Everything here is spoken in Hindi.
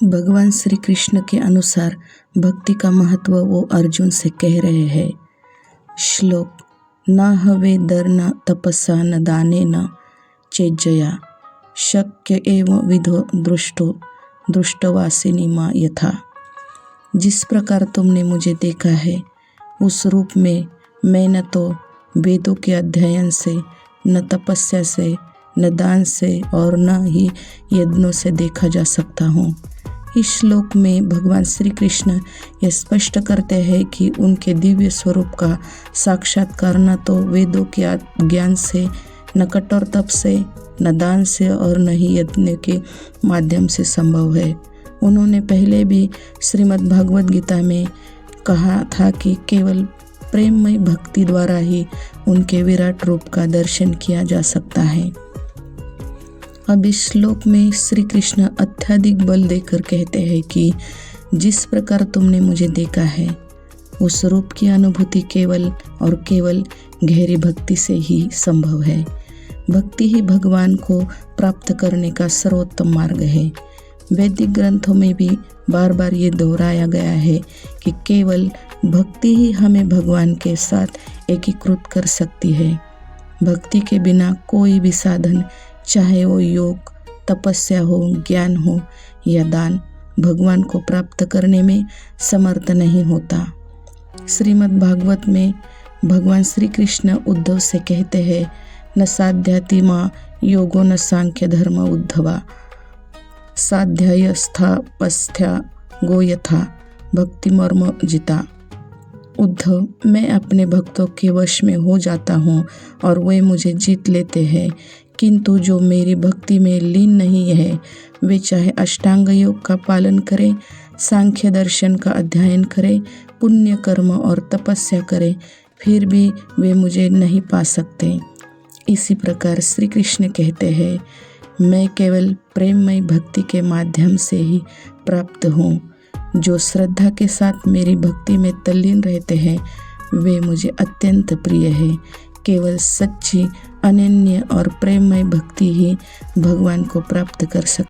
भगवान श्री कृष्ण के अनुसार भक्ति का महत्व वो अर्जुन से कह रहे हैं। श्लोक न हवे दर न तपसा न दाने न चेज्जया शक्य एवं विधो दृष्टो दृष्टवासिनी माँ यथा। जिस प्रकार तुमने मुझे देखा है उस रूप में मैं न तो वेदों के अध्ययन से, न तपस्या से, न दान से और न ही यज्ञों से देखा जा सकता हूँ। इस श्लोक में भगवान श्री कृष्ण यह स्पष्ट करते हैं कि उनके दिव्य स्वरूप का साक्षात्कार न तो वेदों के ज्ञान से, न कठोर तप से, न दान से और न ही यज्ञ के माध्यम से संभव है। उन्होंने पहले भी श्रीमद् भागवत गीता में कहा था कि केवल प्रेममय भक्ति द्वारा ही उनके विराट रूप का दर्शन किया जा सकता है। अब इस श्लोक में श्री कृष्ण अत्यधिक बल देकर कहते हैं कि जिस प्रकार तुमने मुझे देखा है उस रूप की अनुभूति केवल और केवल गहरी भक्ति से ही संभव है। भक्ति ही भगवान को प्राप्त करने का सर्वोत्तम मार्ग है। वैदिक ग्रंथों में भी बार बार ये दोहराया गया है कि केवल भक्ति ही हमें भगवान के साथ एकीकृत कर सकती है। भक्ति के बिना कोई भी साधन, चाहे वो योग, तपस्या हो, ज्ञान हो या दान, भगवान को प्राप्त करने में समर्थ नहीं होता। श्रीमद् भागवत में भगवान श्री कृष्ण उद्धव से कहते हैं, न साध्याति मां योगो न सांख्य धर्म उद्धवा साध्यायस्थापस्थ्या गो यथा भक्ति मर्म जिता। उद्धव, मैं अपने भक्तों के वश में हो जाता हूँ और वे मुझे जीत लेते हैं, किंतु जो मेरी भक्ति में लीन नहीं है वे चाहे अष्टांग योग का पालन करें, सांख्य दर्शन का अध्ययन करें, पुण्य कर्म और तपस्या करें, फिर भी वे मुझे नहीं पा सकते। इसी प्रकार श्री कृष्ण कहते हैं, मैं केवल प्रेममय भक्ति के माध्यम से ही प्राप्त हूँ। जो श्रद्धा के साथ मेरी भक्ति में तल्लीन रहते हैं वे मुझे अत्यंत प्रिय है। केवल सच्ची, अनन्य और प्रेममय भक्ति ही भगवान को प्राप्त कर सकती